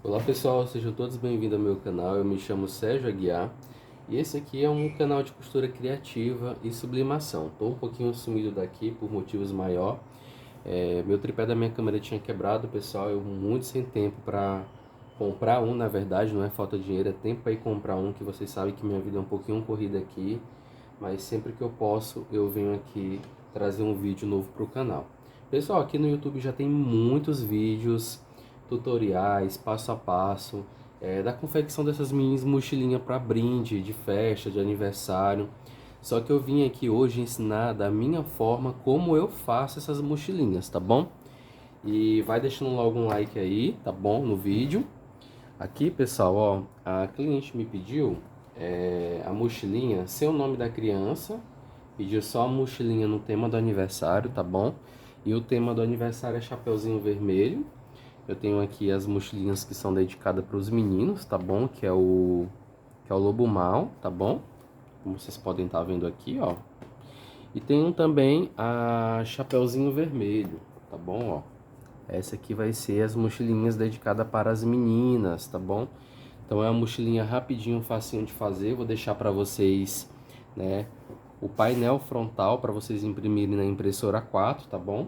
Olá pessoal, sejam todos bem-vindos ao meu canal. Eu me chamo Sérgio Aguiar e esse aqui é um canal de costura criativa e sublimação. Estou um pouquinho sumido daqui por motivos maior. Meu tripé da minha câmera tinha quebrado, pessoal. Eu muito sem tempo para comprar um, na verdade, não é falta de dinheiro, é tempo para ir comprar um, que vocês sabem que minha vida é um pouquinho corrida aqui, mas sempre que eu posso eu venho aqui trazer um vídeo novo para o canal. Pessoal, aqui no YouTube já tem muitos vídeos tutoriais, passo a passo, da confecção dessas minis mochilinhas para brinde, de festa, de aniversário. Só que eu vim aqui hoje ensinar da minha forma como eu faço essas mochilinhas, tá bom? E vai deixando logo um like aí, tá bom? No vídeo. Aqui, pessoal, ó, a cliente me pediu a mochilinha sem o nome da criança, pediu só a mochilinha no tema do aniversário, tá bom? E o tema do aniversário é Chapeuzinho Vermelho. Eu tenho aqui as mochilinhas que são dedicadas para os meninos, tá bom? Que é o Lobo Mal, tá bom? Como vocês podem estar vendo aqui, ó. E tenho também a Chapeuzinho Vermelho, tá bom, ó. Essa aqui vai ser as mochilinhas dedicadas para as meninas, tá bom? Então é uma mochilinha rapidinho, facinho de fazer. Vou deixar para vocês, né, o painel frontal para vocês imprimirem na impressora 4, tá bom?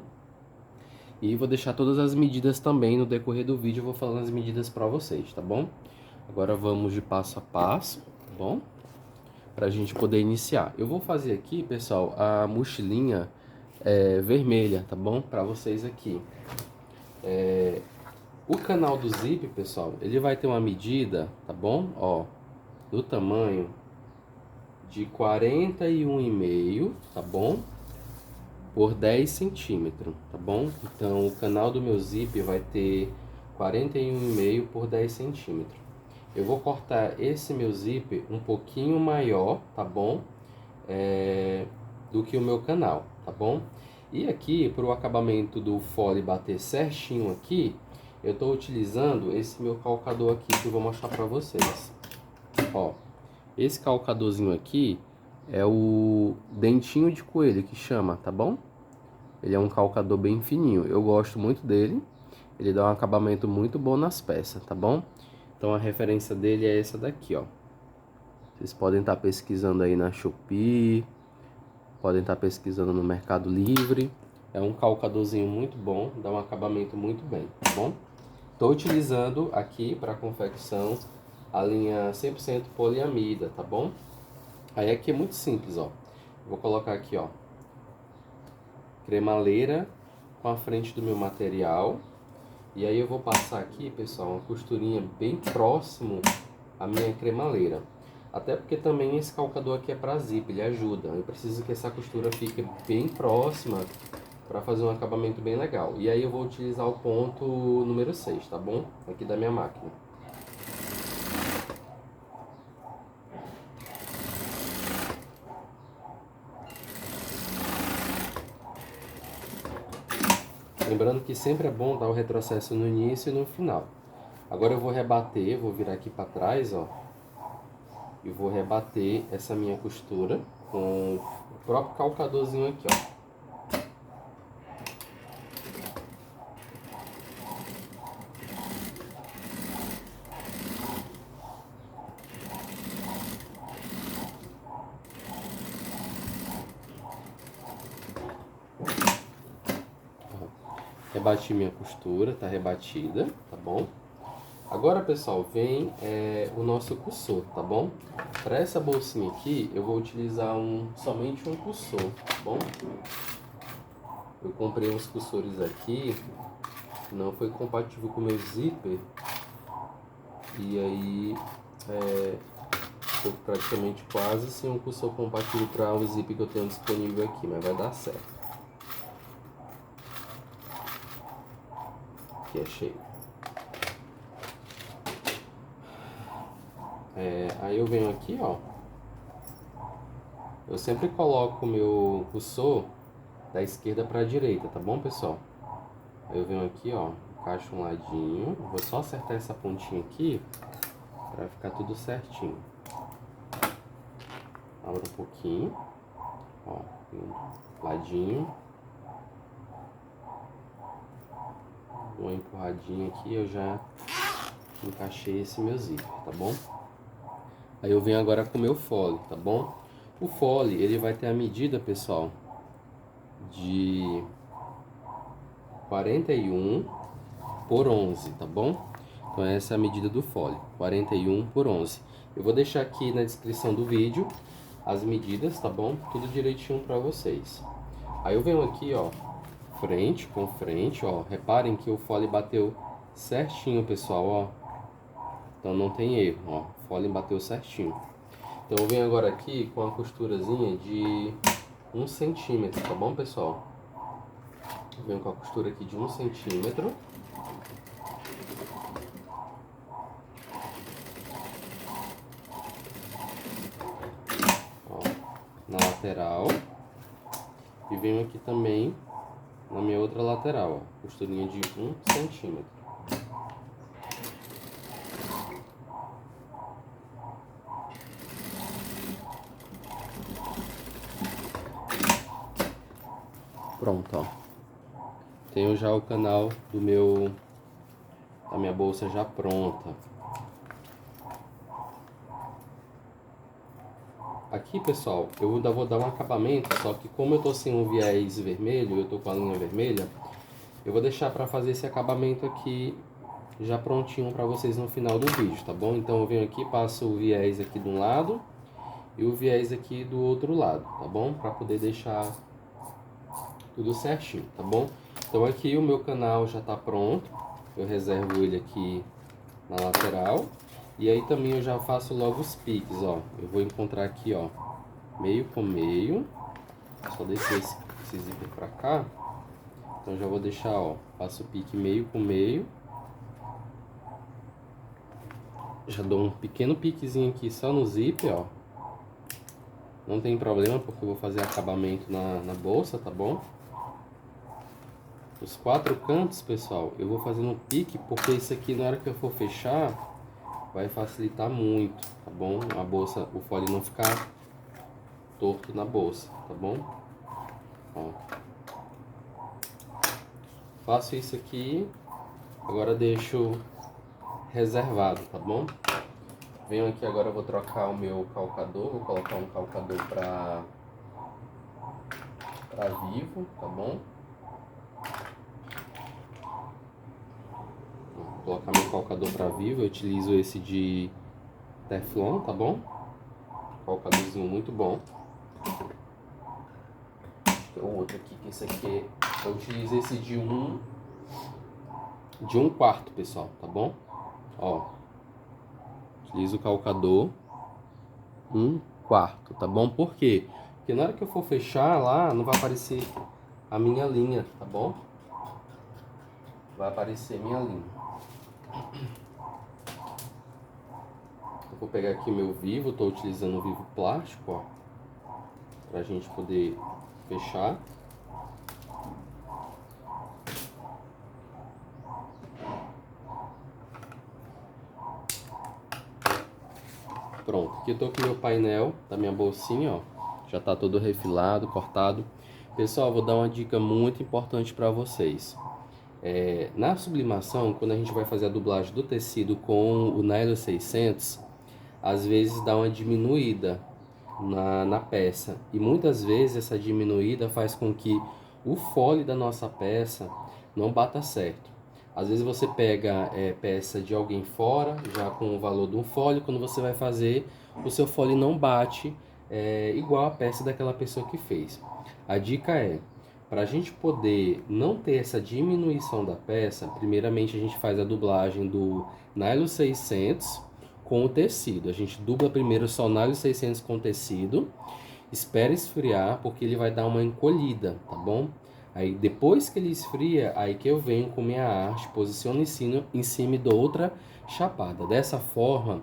E vou deixar todas as medidas também no decorrer do vídeo, eu vou falando as medidas para vocês, tá bom? Agora vamos de passo a passo, tá bom? Pra gente poder iniciar. Eu vou fazer aqui, pessoal, a mochilinha vermelha, tá bom? Pra vocês aqui. O canal do zip, pessoal, ele vai ter uma medida, tá bom? Ó, do tamanho de 41,5, tá bom? Por 10 centímetros, tá bom? Então o canal do meu zip vai ter 41,5 por 10 centímetros. Eu vou cortar esse meu zip um pouquinho maior, tá bom? Do que o meu canal, tá bom? E aqui, para o acabamento do fole bater certinho aqui, eu estou utilizando esse meu calcador aqui que eu vou mostrar para vocês. Ó, esse calcadorzinho aqui é o dentinho de coelho que chama, tá bom? Ele é um calcador bem fininho, eu gosto muito dele. Ele dá um acabamento muito bom nas peças, tá bom? Então a referência dele é essa daqui, ó. Vocês podem estar pesquisando aí na Shopee, podem estar pesquisando no Mercado Livre. É um calcadorzinho muito bom, dá um acabamento muito bem, tá bom? Estou utilizando aqui para confecção a linha 100% poliamida, tá bom? Aí aqui é muito simples, ó. Vou colocar aqui, ó, cremaleira com a frente do meu material. E aí eu vou passar aqui, pessoal, uma costurinha bem próximo à minha cremaleira. Até porque também esse calcador aqui é para zip, ele ajuda. Eu preciso que essa costura fique bem próxima para fazer um acabamento bem legal. E aí eu vou utilizar o ponto número 6, tá bom? Aqui da minha máquina. Lembrando que sempre é bom dar o retrocesso no início e no final. Agora eu vou rebater, vou virar aqui para trás, ó. E vou rebater essa minha costura com o próprio calcadorzinho aqui, ó. Rebati minha costura, tá rebatida, tá bom? Agora, pessoal, vem o nosso cursor, tá bom? Para essa bolsinha aqui, eu vou utilizar somente um cursor, tá bom? Eu comprei uns cursores aqui, não foi compatível com o meu zíper, e aí tô praticamente quase sem um cursor compatível para o zíper que eu tenho disponível aqui, mas vai dar certo. Aqui é cheio. Aí eu venho aqui, ó. Eu sempre coloco o meu cursor da esquerda para a direita, tá bom, pessoal? Aí eu venho aqui, ó, encaixo um ladinho, vou só acertar essa pontinha aqui para ficar tudo certinho. Abro um pouquinho, ó, um ladinho, uma empurradinha aqui, eu já encaixei esse meu zíper, tá bom? Aí eu venho agora com o meu fole, tá bom? O fole, ele vai ter a medida, pessoal, de 41 por 11, tá bom? Então essa é a medida do fole, 41 por 11. Eu vou deixar aqui na descrição do vídeo as medidas, tá bom? Tudo direitinho pra vocês. Aí eu venho aqui, ó, frente com frente, ó. Reparem que o fole bateu certinho, pessoal, ó. Então não tem erro, ó. O fole bateu certinho. Então eu venho agora aqui com a costurazinha de 1 centímetro, tá bom, pessoal? Eu venho com a costura aqui de 1 centímetro. Ó, na lateral. E venho aqui também na minha outra lateral, ó. Costurinha de 1 centímetro. Pronto, ó. Tenho já o canal da minha bolsa já pronta. Aqui, pessoal, eu ainda vou dar um acabamento, só que como eu tô sem um viés vermelho, eu tô com a linha vermelha, eu vou deixar para fazer esse acabamento aqui já prontinho para vocês no final do vídeo, tá bom? Então eu venho aqui, passo o viés aqui de um lado e o viés aqui do outro lado, tá bom? Para poder deixar tudo certinho, tá bom? Então aqui o meu canal já tá pronto, eu reservo ele aqui na lateral. E aí também eu já faço logo os piques, ó. Eu vou encontrar aqui, ó, meio com meio. Só descer esse zíper pra cá. Então já vou deixar, ó, faço o pique meio com meio. Já dou um pequeno piquezinho aqui só no zíper, ó. Não tem problema, porque eu vou fazer acabamento na bolsa, tá bom? Os 4 cantos, pessoal, eu vou fazendo um pique, porque isso aqui na hora que eu for fechar vai facilitar muito, tá bom? A bolsa, o fole não ficar torto na bolsa, tá bom? Ó. Faço isso aqui, agora deixo reservado, tá bom? Venho aqui agora, eu vou trocar o meu calcador, vou colocar um calcador pra Vivo, tá bom? Vou colocar meu calcador pra Vivo, eu utilizo esse de Teflon, tá bom? Calcadorzinho muito bom. Tem outro aqui, que esse aqui, eu utilizo esse de um quarto, pessoal, tá bom? Ó, utilizo o calcador 1 quarto, tá bom? Por quê? Porque na hora que eu for fechar lá, não vai aparecer a minha linha, tá bom? Vai aparecer minha linha. Eu vou pegar aqui meu Vivo, tô utilizando o Vivo plástico, ó, pra gente poder fechar. Pronto, aqui eu tô com o meu painel da minha bolsinha, ó. Já tá todo refilado, cortado. Pessoal, vou dar uma dica muito importante para vocês. Na sublimação, quando a gente vai fazer a dublagem do tecido com o nylon 600, às vezes dá uma diminuída na peça. E muitas vezes essa diminuída faz com que o fole da nossa peça não bata certo. Às vezes você pega peça de alguém fora, já com o valor de um fole, quando você vai fazer, o seu fole não bate igual a peça daquela pessoa que fez. A dica é, para a gente poder não ter essa diminuição da peça, primeiramente a gente faz a dublagem do nylon 600 com o tecido. A gente dubla primeiro só o nylon 600 com o tecido, espera esfriar, porque ele vai dar uma encolhida, tá bom? Aí depois que ele esfria, aí que eu venho com minha arte, posiciono em cima e dou outra chapada. Dessa forma,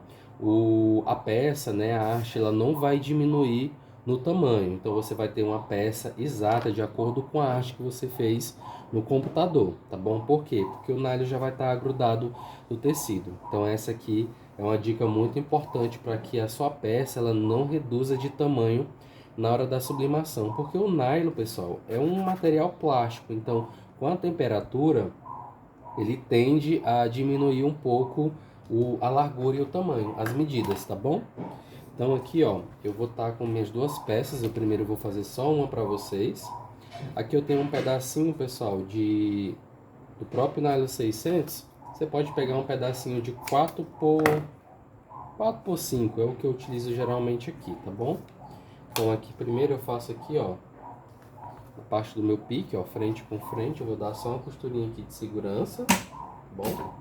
a peça, né, a arte, ela não vai diminuir no tamanho. Então você vai ter uma peça exata de acordo com a arte que você fez no computador, tá bom? Por quê? Porque o nylon já vai estar grudado no tecido. Então essa aqui é uma dica muito importante para que a sua peça ela não reduza de tamanho na hora da sublimação, porque o nylon, pessoal, é um material plástico, então com a temperatura ele tende a diminuir um pouco a largura e o tamanho, as medidas, tá bom? Então aqui, ó, eu vou estar com minhas duas peças. Eu primeiro vou fazer só uma para vocês. Aqui eu tenho um pedacinho, pessoal, do próprio nylon 600. Você pode pegar um pedacinho de 4x5, é o que eu utilizo geralmente aqui, tá bom? Então aqui primeiro eu faço aqui, ó, a parte do meu pique, ó, frente com frente. Eu vou dar só uma costurinha aqui de segurança, tá bom?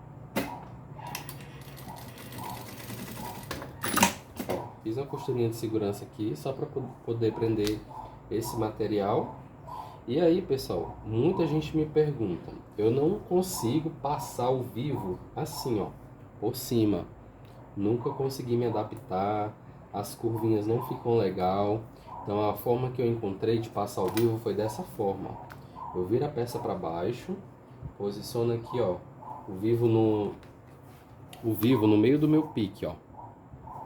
Ó, fiz uma costurinha de segurança aqui, só para poder prender esse material. E aí, pessoal, muita gente me pergunta, eu não consigo passar o vivo assim, ó, por cima. Nunca consegui me adaptar, as curvinhas não ficam legal. Então a forma que eu encontrei de passar o vivo foi dessa forma. Eu viro a peça para baixo, posiciono aqui, ó, o vivo no meio do meu pique, ó.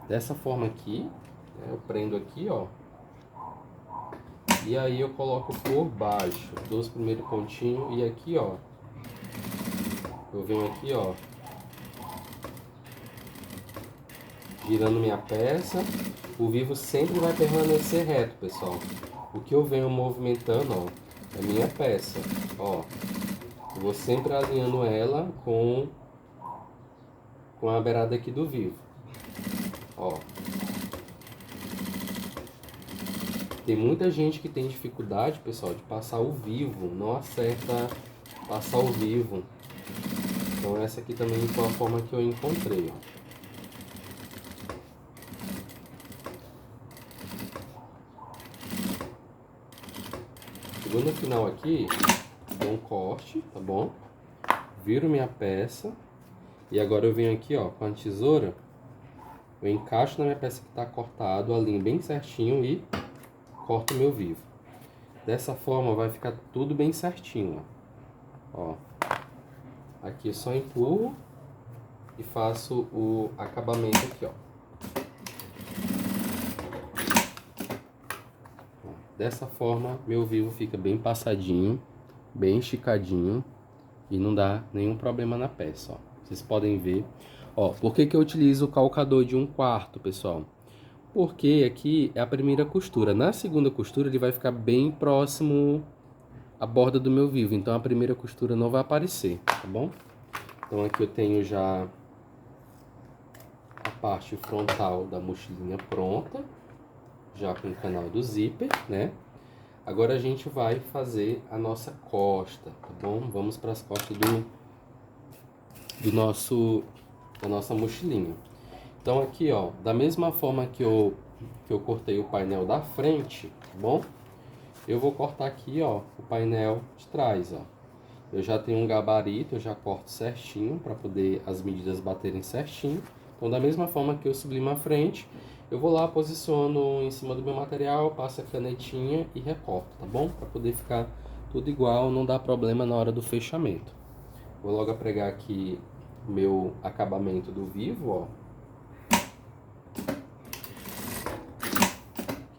Dessa forma aqui, né, eu prendo aqui, ó. E aí eu coloco por baixo, dou os primeiros pontinhos e aqui, ó, eu venho aqui, ó, girando minha peça. O vivo sempre vai permanecer reto, pessoal. O que eu venho movimentando, ó, é minha peça, ó. Eu vou sempre alinhando ela com a beirada aqui do vivo, ó. Tem muita gente que tem dificuldade, pessoal, de passar o vivo, não acerta passar o vivo. Então essa aqui também foi a forma que eu encontrei, ó. Chegou no final aqui, dou um corte, tá bom? Viro minha peça e agora eu venho aqui, ó, com a tesoura, eu encaixo na minha peça que tá cortado, alinho bem certinho e corto meu vivo. Dessa forma vai ficar tudo bem certinho, ó. Aqui eu só empurro e faço o acabamento aqui, ó. Dessa forma meu vivo fica bem passadinho, bem esticadinho e não dá nenhum problema na peça, ó. Vocês podem ver, ó. Por que que eu utilizo o calcador de 1/4, pessoal? Porque aqui é a primeira costura. Na segunda costura ele vai ficar bem próximo à borda do meu vivo, então a primeira costura não vai aparecer, tá bom? Então aqui eu tenho já a parte frontal da mochilinha pronta, já com o canal do zíper, né? Agora a gente vai fazer a nossa costa, tá bom? Vamos para as costas da nossa mochilinha. Então aqui, ó, da mesma forma que eu cortei o painel da frente, tá bom? Eu vou cortar aqui, ó, o painel de trás, ó. Eu já tenho um gabarito, eu já corto certinho para poder as medidas baterem certinho. Então da mesma forma que eu sublimo a frente, eu vou lá, posiciono em cima do meu material, passo a canetinha e recorto, tá bom? Para poder ficar tudo igual, não dar problema na hora do fechamento. Vou logo pregar aqui o meu acabamento do vivo, ó.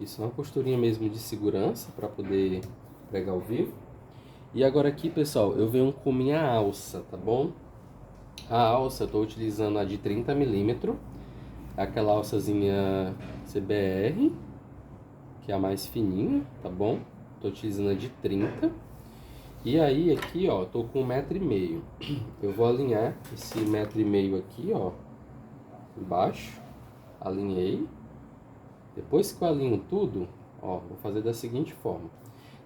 Isso é uma costurinha mesmo de segurança para poder pregar o vivo. E agora aqui, pessoal, eu venho com minha alça, tá bom? A alça eu tô utilizando a de 30 milímetros, aquela alçazinha CBR, que é a mais fininha, tá bom? Tô utilizando a de 30. E aí aqui, ó, tô com 1,5 m. Eu vou alinhar esse 1,5 m aqui, ó, embaixo. Alinhei. Depois que eu alinho tudo, ó, vou fazer da seguinte forma.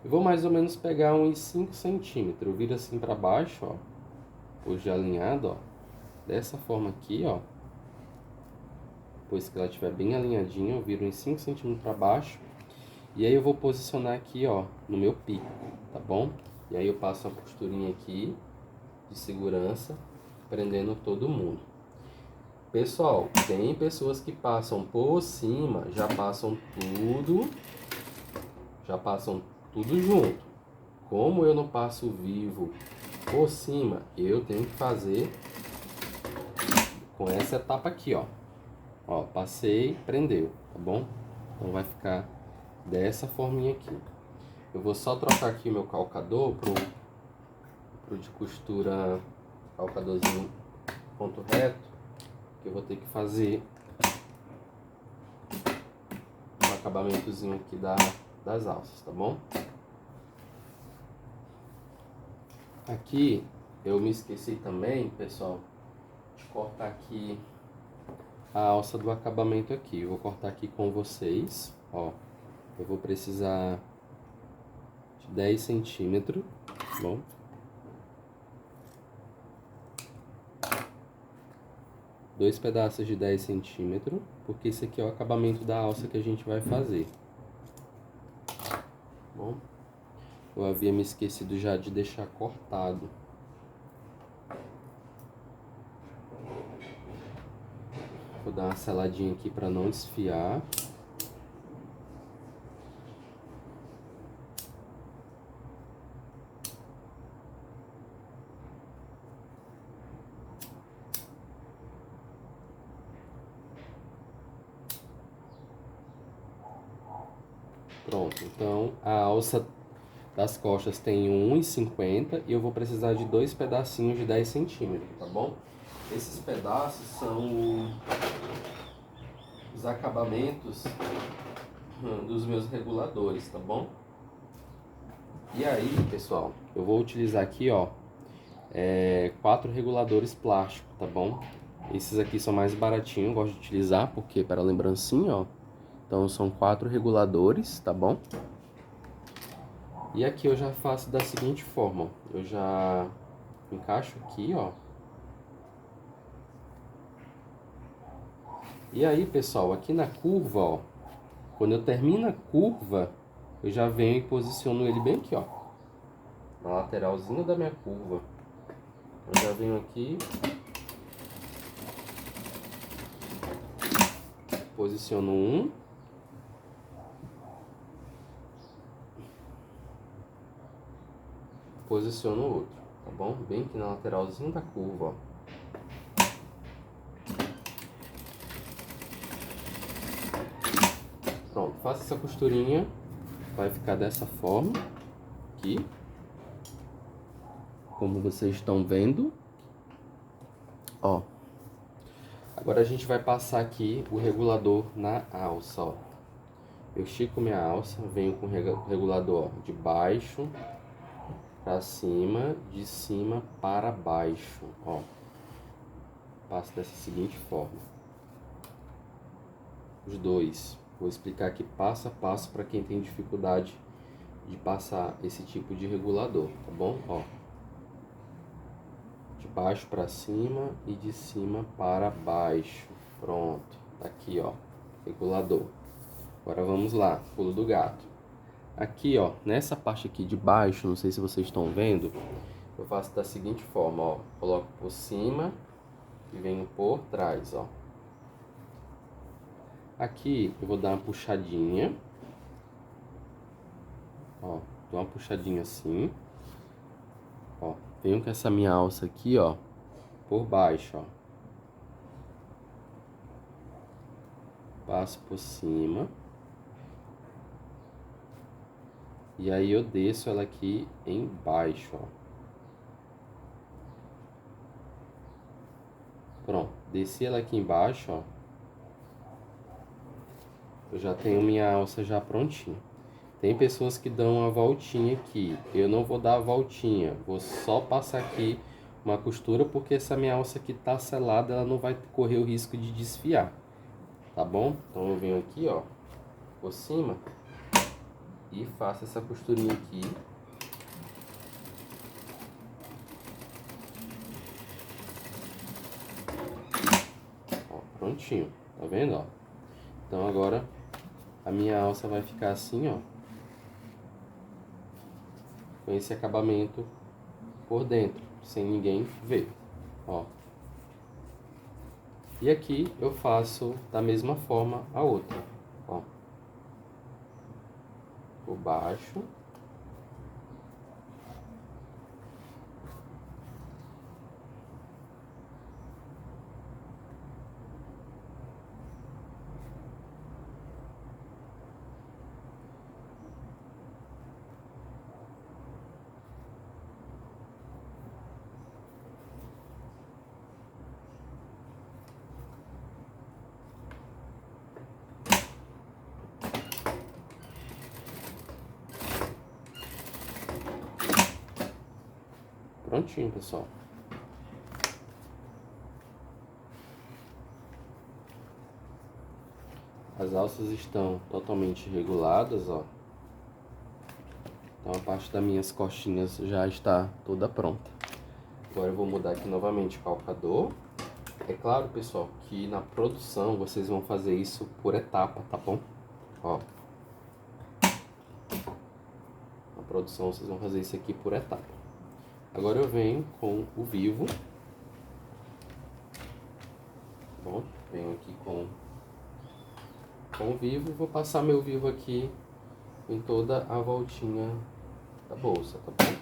Eu vou mais ou menos pegar uns 5 centímetros. Eu viro assim pra baixo, ó. Hoje alinhado, ó. Dessa forma aqui, ó. Depois que ela estiver bem alinhadinha, eu viro uns 5 centímetros pra baixo. E aí eu vou posicionar aqui, ó, no meu pico, tá bom? E aí eu passo uma costurinha aqui de segurança, prendendo todo mundo. Pessoal, tem pessoas que passam por cima, já passam tudo junto. Como eu não passo vivo por cima, eu tenho que fazer com essa etapa aqui, ó. Ó, passei, prendeu, tá bom? Então vai ficar dessa forminha aqui. Eu vou só trocar aqui o meu calcador pro de costura, calcadorzinho ponto reto. que eu vou ter que fazer o acabamentozinho aqui das alças, tá bom? Aqui eu me esqueci também, pessoal, de cortar aqui a alça do acabamento aqui. Eu vou cortar aqui com vocês, ó. Eu vou precisar de 10 centímetros, tá bom? Dois pedaços de 10 centímetros, porque esse aqui é o acabamento da alça que a gente vai fazer. Bom, eu havia me esquecido já de deixar cortado. Vou dar uma seladinha aqui para não desfiar. Pronto, então a alça das costas tem 1,50 e eu vou precisar de dois pedacinhos de 10 centímetros, tá bom? Esses pedaços são os acabamentos dos meus reguladores, tá bom? E aí, pessoal, eu vou utilizar aqui, ó, 4 reguladores plásticos, tá bom? Esses aqui são mais baratinhos, eu gosto de utilizar porque para lembrancinha, ó. Então são 4 reguladores, tá bom? E aqui eu já faço da seguinte forma, ó. Eu já encaixo aqui, ó. E aí, pessoal, aqui na curva, ó, quando eu termino a curva, eu já venho e posiciono ele bem aqui, ó, na lateralzinha da minha curva. Eu já venho aqui, posiciono um, posiciono o outro, tá bom? Bem aqui na lateralzinha da curva, ó. Pronto, faço essa costurinha, vai ficar dessa forma, aqui, como vocês estão vendo, ó. Agora a gente vai passar aqui o regulador na alça, ó. Eu estico minha alça, venho com o regulador, ó, de baixo para cima, de cima para baixo, ó. Passo dessa seguinte forma. Os dois. Vou explicar aqui passo a passo para quem tem dificuldade de passar esse tipo de regulador, tá bom? Ó. De baixo para cima e de cima para baixo. Pronto. Tá aqui, ó. Regulador. Agora vamos lá. Pulo do gato. Aqui, ó. Nessa parte aqui de baixo, não sei se vocês estão vendo, eu faço da seguinte forma, ó. Coloco por cima e venho por trás, ó. Aqui eu vou dar uma puxadinha, ó, dou uma puxadinha assim, ó, venho com essa minha alça aqui, ó, por baixo, ó, passo por cima, e aí eu desço ela aqui embaixo, ó. Pronto, desci ela aqui embaixo, ó, eu já tenho minha alça já prontinha. Tem pessoas que dão uma voltinha aqui, eu não vou dar a voltinha, vou só passar aqui uma costura, porque essa minha alça aqui tá selada, ela não vai correr o risco de desfiar, tá bom? Então eu venho aqui, ó, por cima e faço essa costurinha aqui. Ó, prontinho, tá vendo, ó? Então agora a minha alça vai ficar assim, ó, com esse acabamento por dentro, sem ninguém ver, ó. E aqui eu faço da mesma forma a outra, ó. Por baixo. Prontinho, pessoal. As alças estão totalmente reguladas, ó. Então a parte das minhas costinhas já está toda pronta. Agora eu vou mudar aqui novamente o calcador. É claro, pessoal, que na produção vocês vão fazer isso por etapa, tá bom? Ó. Na produção vocês vão fazer isso aqui por etapa. Agora eu venho com o vivo. Bom, venho aqui com o vivo, vou passar meu vivo aqui em toda a voltinha da bolsa, tá bom?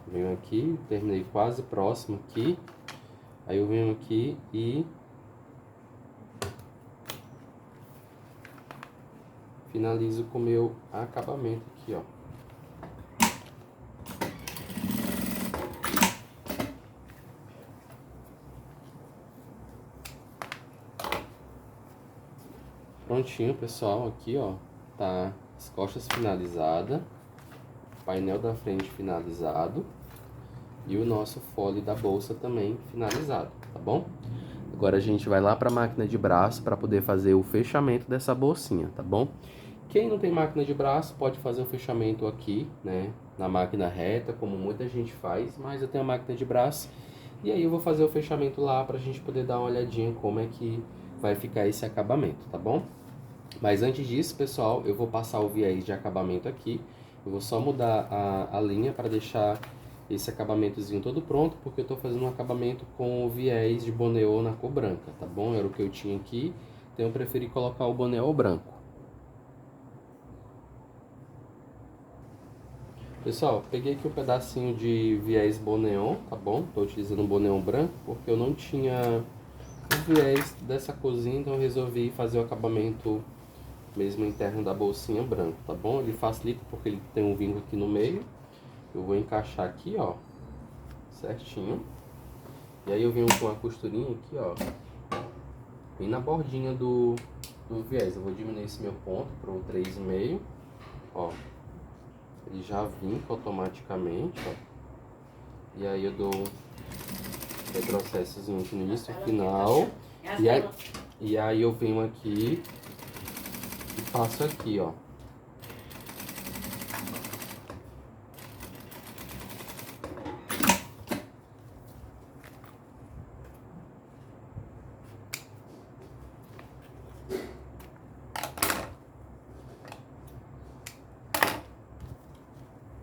Venho aqui, terminei quase próximo aqui, aí eu venho aqui e finalizo com o meu acabamento aqui, ó. Prontinho, pessoal, aqui, ó, tá as costas finalizadas, painel da frente finalizado. E o nosso fole da bolsa também finalizado, tá bom? Agora a gente vai lá para a máquina de braço para poder fazer o fechamento dessa bolsinha, tá bom? Quem não tem máquina de braço pode fazer o fechamento aqui, né? Na máquina reta, como muita gente faz, mas eu tenho a máquina de braço. E aí eu vou fazer o fechamento lá para a gente poder dar uma olhadinha como é que vai ficar esse acabamento, tá bom? Mas antes disso, pessoal, eu vou passar o viés de acabamento aqui. Eu vou só mudar a linha para deixar esse acabamentozinho todo pronto, porque eu tô fazendo um acabamento com o viés de boneô na cor branca, tá bom? Era o que eu tinha aqui, então eu preferi colocar o boneô branco. Pessoal, peguei aqui um pedacinho de viés boneon, tá bom? Tô utilizando um boneon branco, porque eu não tinha o viés dessa corzinha, então eu resolvi fazer o acabamento mesmo interno da bolsinha branco, tá bom? Ele facilita porque ele tem um vinco aqui no meio. Eu vou encaixar aqui, ó, certinho. E aí eu venho com a costurinha aqui, ó, bem na bordinha do viés. Eu vou diminuir esse meu ponto para um 3,5, ó. Ele já vinca automaticamente, ó. E aí eu dou um retrocessozinho aqui no início e final. E aí eu venho aqui e passo aqui, ó.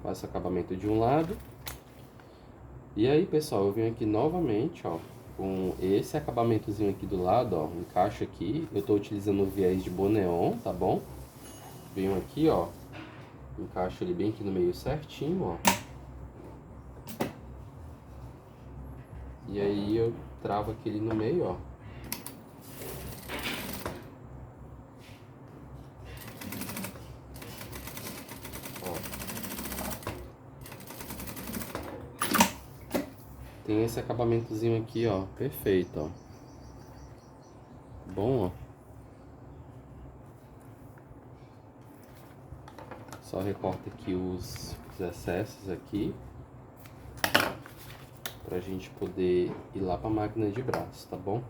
Faço acabamento de um lado. E aí, pessoal, eu venho aqui novamente, ó, com esse acabamentozinho aqui do lado, ó, encaixo aqui. Eu tô utilizando o viés de boneon, tá bom? Venho aqui, ó, encaixo ele bem aqui no meio certinho, ó. E aí eu travo aquele no meio, ó. Tem esse acabamentozinho aqui, ó, perfeito, ó. Bom, ó. Só recorta aqui os excessos aqui, pra gente poder ir lá pra máquina de braço, tá bom?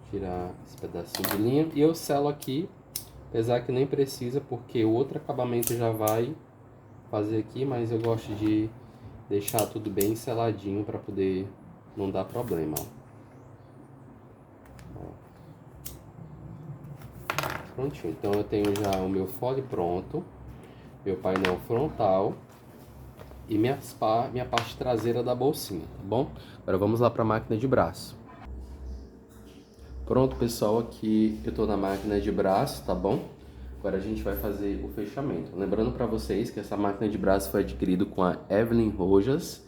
Tirar esse pedacinho de linha e eu selo aqui, apesar que nem precisa, porque o outro acabamento já vai fazer aqui, mas eu gosto de deixar tudo bem seladinho para poder não dar problema, ó. Prontinho, então eu tenho já o meu fole pronto, meu painel frontal e minha parte traseira da bolsinha, tá bom? Agora vamos lá para a máquina de braço. Pronto, pessoal, aqui eu tô na máquina de braço, tá bom? Agora a gente vai fazer o fechamento. Lembrando para vocês que essa máquina de braço foi adquirida com a Evelyn Rojas,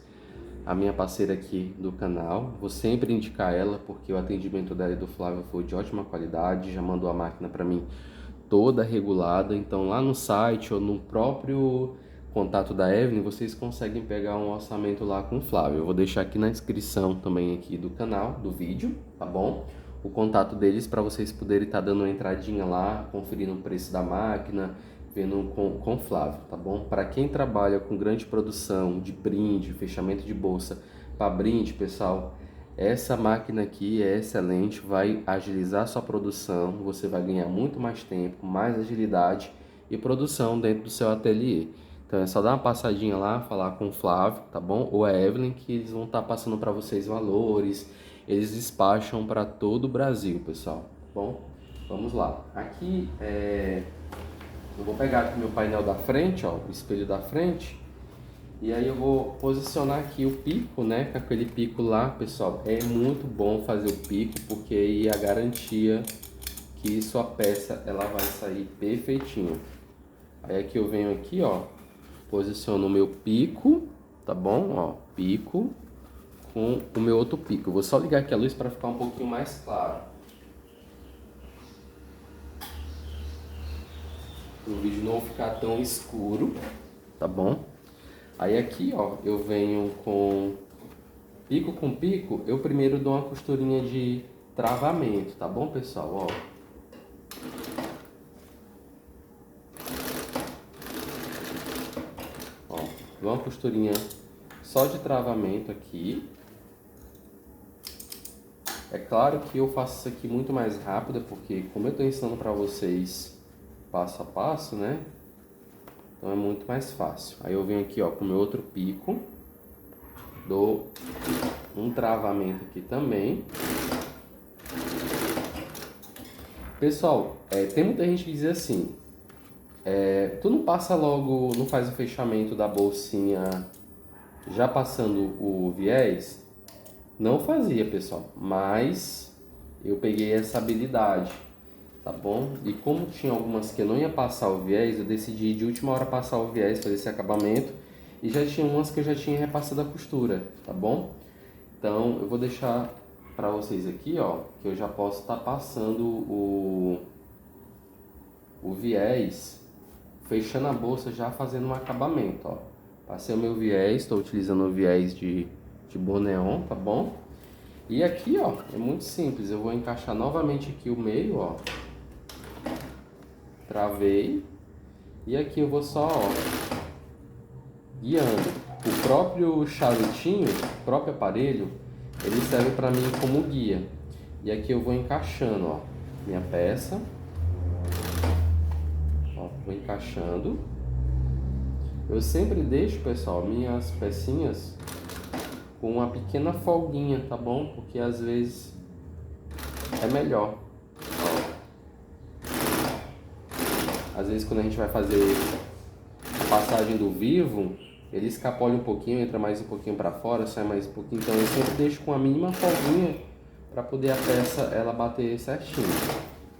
a minha parceira aqui do canal. Vou sempre indicar ela porque o atendimento dela e do Flávio foi de ótima qualidade, já mandou a máquina para mim toda regulada. Então lá no site ou no próprio contato da Evelyn, vocês conseguem pegar um orçamento lá com o Flávio. Eu vou deixar aqui na descrição também aqui do canal, do vídeo, tá bom? O contato deles para vocês poderem estar dando uma entradinha lá, conferindo o preço da máquina, vendo com o Flávio, tá bom? Para quem trabalha com grande produção de brinde, fechamento de bolsa para brinde, pessoal, essa máquina aqui é excelente, vai agilizar sua produção, você vai ganhar muito mais tempo, mais agilidade e produção dentro do seu ateliê. Então é só dar uma passadinha lá, falar com o Flávio, tá bom? Ou a Evelyn, que eles vão estar passando para vocês valores. Eles despacham para todo o Brasil, pessoal, tá bom? Vamos lá. Aqui eu vou pegar aqui meu painel da frente, ó, o espelho da frente. E aí eu vou posicionar aqui o pico, né? Com aquele pico lá, pessoal. É muito bom fazer o pico, porque aí é a garantia que sua peça ela vai sair perfeitinho. Aí aqui eu venho aqui, ó, posiciono o meu pico, tá bom? Ó, pico com o meu outro pico. Eu vou só ligar aqui a luz para ficar um pouquinho mais claro. O vídeo não ficar tão escuro, tá bom? Aí aqui, ó, eu venho com pico, eu primeiro dou uma costurinha de travamento, tá bom, pessoal? Ó. Ó, dou uma costurinha só de travamento aqui. É claro que eu faço isso aqui muito mais rápido, porque como eu tô ensinando pra vocês passo a passo, né? Então é muito mais fácil. Aí eu venho aqui, ó, com o meu outro pico. Dou um travamento aqui também. Pessoal, tem muita gente que diz assim, tu não passa logo, não faz o fechamento da bolsinha já passando o viés? Não fazia, pessoal, mas eu peguei essa habilidade, tá bom? E como tinha algumas que eu não ia passar o viés, eu decidi de última hora passar o viés, fazer esse acabamento. E já tinha umas que eu já tinha repassado a costura, tá bom? Então eu vou deixar para vocês aqui, ó, que eu já posso estar passando o viés, fechando a bolsa, já fazendo um acabamento, ó. Passei o meu viés, estou utilizando o viés de Boneon, tá bom? E aqui, ó, é muito simples, eu vou encaixar novamente aqui o meio, ó. Travei. E aqui eu vou só, ó, guiando. O próprio chavetinho, o próprio aparelho, ele serve para mim como guia. E aqui eu vou encaixando, ó, minha peça. Ó, vou encaixando. Eu sempre deixo, pessoal, minhas pecinhas com uma pequena folguinha, tá bom? Porque às vezes é melhor. Às vezes quando a gente vai fazer a passagem do vivo, ele escapole um pouquinho, entra mais um pouquinho para fora, sai mais um pouquinho. Então eu sempre deixo com a mínima folguinha para poder a peça ela bater certinho.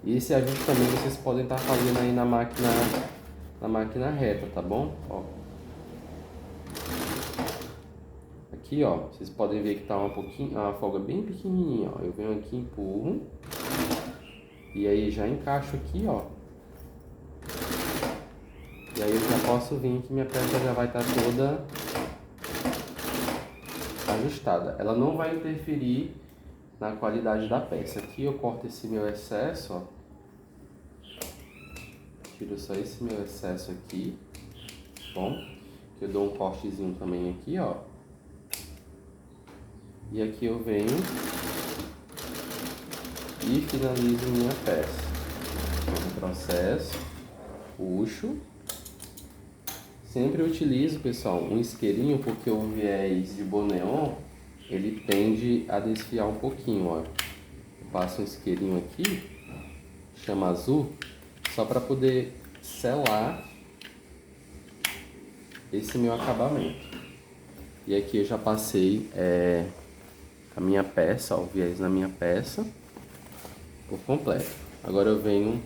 E esse ajuste também vocês podem estar fazendo aí na máquina reta, tá bom? Ó. Aqui, ó, vocês podem ver que tá uma folga bem pequenininha, ó. Eu venho aqui, empurro. E aí já encaixo aqui, ó. E aí eu já posso vir que minha peça já vai estar toda ajustada. Ela não vai interferir na qualidade da peça. Aqui eu corto esse meu excesso, ó. Tiro só esse meu excesso aqui, bom? Que eu dou um cortezinho também aqui, ó. E aqui eu venho e finalizo minha peça. Processo, puxo. Sempre utilizo, pessoal, um isqueirinho, porque o viés de Boneon, ele tende a desfiar um pouquinho, ó. Eu passo um isqueirinho aqui, chama azul, só para poder selar esse meu acabamento. E aqui eu já passei a minha peça, ó, o viés na minha peça. por completo. Agora eu venho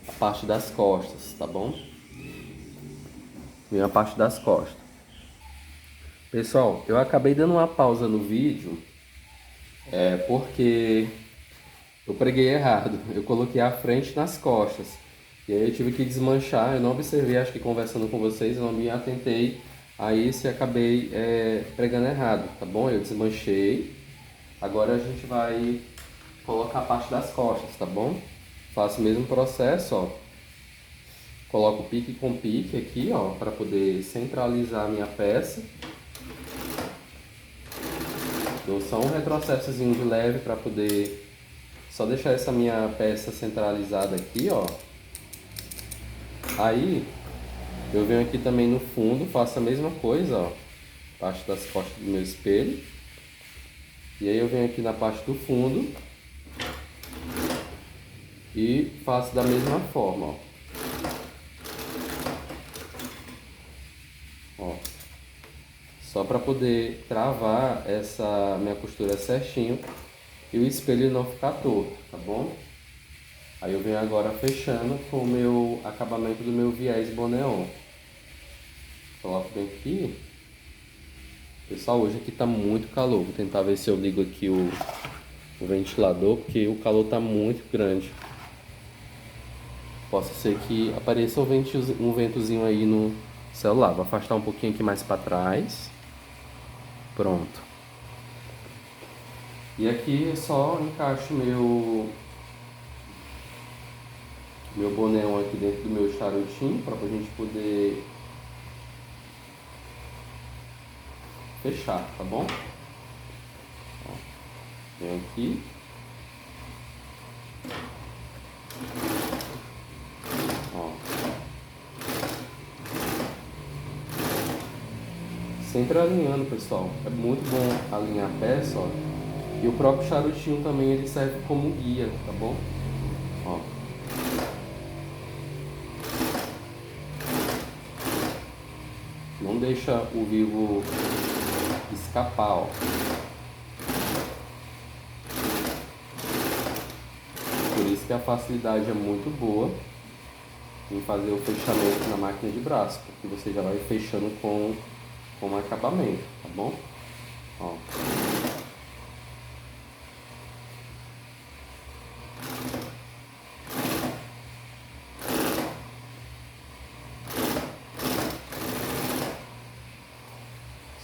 a parte das costas, tá bom? Venho a parte das costas. Pessoal, eu acabei dando uma pausa no vídeo, porque eu preguei errado. Eu coloquei a frente nas costas. E aí eu tive que desmanchar, eu não observei, acho que conversando com vocês, eu não me atentei a isso e acabei pregando errado, tá bom? Eu desmanchei. Agora a gente vai colocar a parte das costas, tá bom? Faço o mesmo processo, ó. Coloco pique com pique aqui, ó, para poder centralizar a minha peça. Dou só um retrocessozinho de leve para poder só deixar essa minha peça centralizada aqui, ó. Aí eu venho aqui também no fundo, faço a mesma coisa, ó, parte das costas do meu espelho. E aí eu venho aqui na parte do fundo e faço da mesma forma, ó. Ó. Só para poder travar essa minha costura certinho e o espelho não ficar torto, tá bom? Aí eu venho agora fechando com o meu acabamento do meu viés boneon. Coloco bem aqui. Pessoal, hoje aqui tá muito calor. Vou tentar ver se eu ligo aqui o ventilador, porque o calor tá muito grande. Possa ser que apareça um ventozinho aí no celular. Vou afastar um pouquinho aqui mais para trás. Pronto. E aqui eu só encaixo meu boneon aqui dentro do meu charutinho para a gente poder fechar, tá bom? Ó, vem aqui. Ó. Sempre alinhando, pessoal. É muito bom alinhar a peça, ó. E o próprio charutinho também ele serve como guia, tá bom? Ó. Não deixa o vivo escapar, ó. Por isso que a facilidade é muito boa em fazer o fechamento na máquina de braço, porque você já vai fechando com acabamento, tá bom? Ó.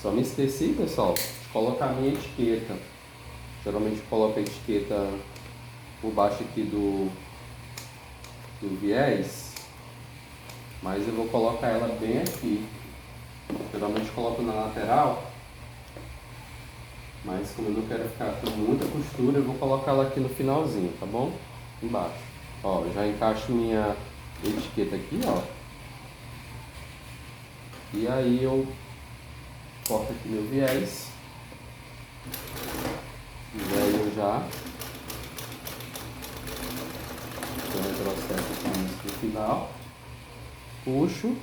Só me esqueci, pessoal, de colocar a minha etiqueta. Geralmente coloco a etiqueta por baixo aqui do viés, mas eu vou colocar ela bem aqui. Geralmente coloco na lateral, mas como eu não quero ficar com muita costura, eu vou colocar ela aqui no finalzinho, tá bom? Embaixo. Ó, já encaixo minha etiqueta aqui, ó. E aí eu corto aqui meu viés. E aí eu já retrocesso aqui no final. Puxo.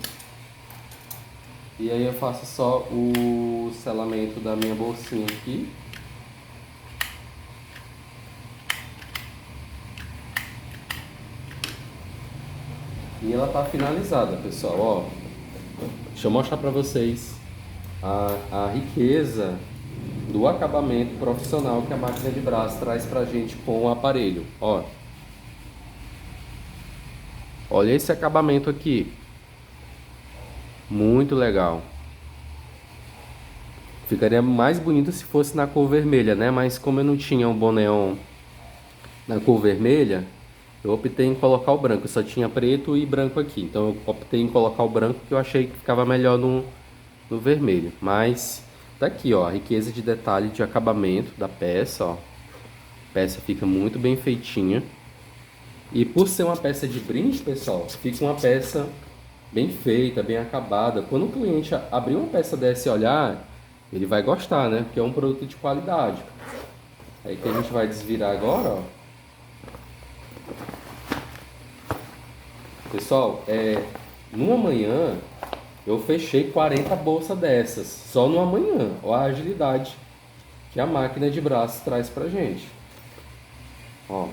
E aí eu faço só o selamento da minha bolsinha aqui. E ela tá finalizada, pessoal, ó. Deixa eu mostrar pra vocês a riqueza do acabamento profissional que a máquina de braço traz pra gente com o aparelho, ó. Olha esse acabamento aqui. Muito legal. Ficaria mais bonito se fosse na cor vermelha, né? Mas como eu não tinha um boneon na cor vermelha, eu optei em colocar o branco. Eu só tinha preto e branco aqui. Então eu optei em colocar o branco porque eu achei que ficava melhor no vermelho. Mas tá aqui, ó, a riqueza de detalhe de acabamento da peça, ó. A peça fica muito bem feitinha. E por ser uma peça de brinde, pessoal, fica uma peça bem feita, bem acabada. Quando o cliente abrir uma peça dessa e olhar, ele vai gostar, né? Porque é um produto de qualidade. Aí que a gente vai desvirar agora, ó. Pessoal, numa manhã eu fechei 40 bolsas dessas, só numa manhã. Olha a agilidade que a máquina de braço traz pra gente. Ó.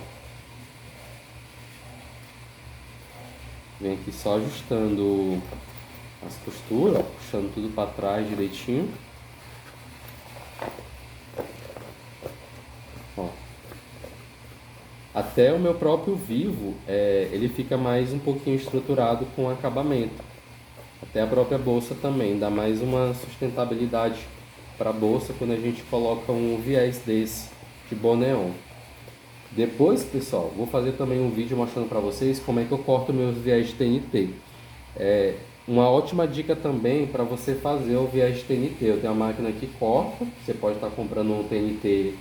Vem aqui só ajustando as costuras, ó, puxando tudo para trás direitinho. Ó. Até o meu próprio vivo, ele fica mais um pouquinho estruturado com acabamento. Até a própria bolsa também, dá mais uma sustentabilidade para a bolsa quando a gente coloca um viés desse de boneon. Depois, pessoal, vou fazer também um vídeo mostrando para vocês como é que eu corto meus viés de TNT. Uma ótima dica também para você fazer o viés de TNT. Eu tenho uma máquina que corta, você pode estar comprando um TNT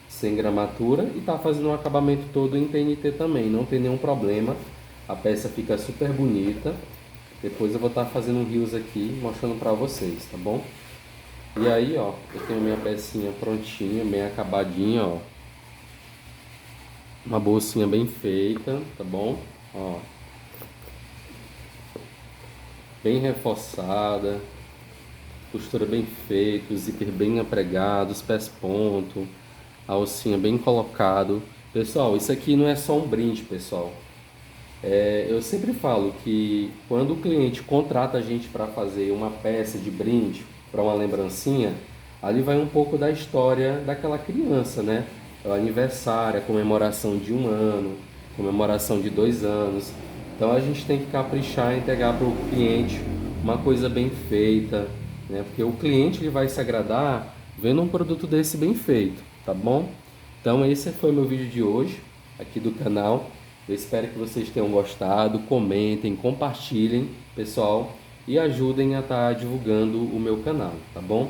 sem gramatura e tá fazendo um acabamento todo em TNT também, não tem nenhum problema. A peça fica super bonita. Depois eu vou estar fazendo um reels aqui mostrando para vocês, tá bom? E aí, ó, eu tenho minha pecinha prontinha, bem acabadinha, ó. Uma bolsinha bem feita, tá bom? Ó. Bem reforçada, costura bem feita, o zíper bem apregado, os pés ponto, a alcinha bem colocado. Pessoal, isso aqui não é só um brinde, pessoal. Eu sempre falo que quando o cliente contrata a gente para fazer uma peça de brinde para uma lembrancinha, ali vai um pouco da história daquela criança, né? É o aniversário, a comemoração de 1 ano, comemoração de 2 anos. Então a gente tem que caprichar e entregar para o cliente uma coisa bem feita, né? Porque o cliente ele vai se agradar vendo um produto desse bem feito, tá bom? Então esse foi o meu vídeo de hoje aqui do canal. Eu espero que vocês tenham gostado, comentem, compartilhem, pessoal, e ajudem a estar divulgando o meu canal, tá bom?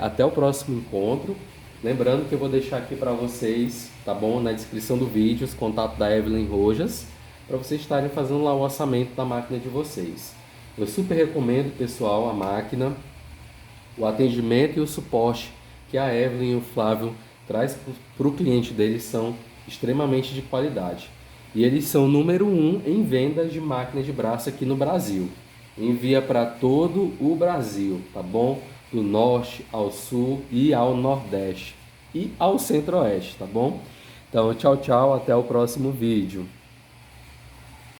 Até o próximo encontro. Lembrando que eu vou deixar aqui para vocês, tá bom? Na descrição do vídeo, os contatos da Evelyn Rojas, para vocês estarem fazendo lá o orçamento da máquina de vocês. Eu super recomendo, pessoal, a máquina, o atendimento e o suporte que a Evelyn e o Flávio traz para o cliente deles são extremamente de qualidade. E eles são número 1 em vendas de máquinas de braço aqui no Brasil. Envia para todo o Brasil, tá bom? Do norte ao sul e ao nordeste e ao centro-oeste, tá bom? Então, tchau, tchau, até o próximo vídeo.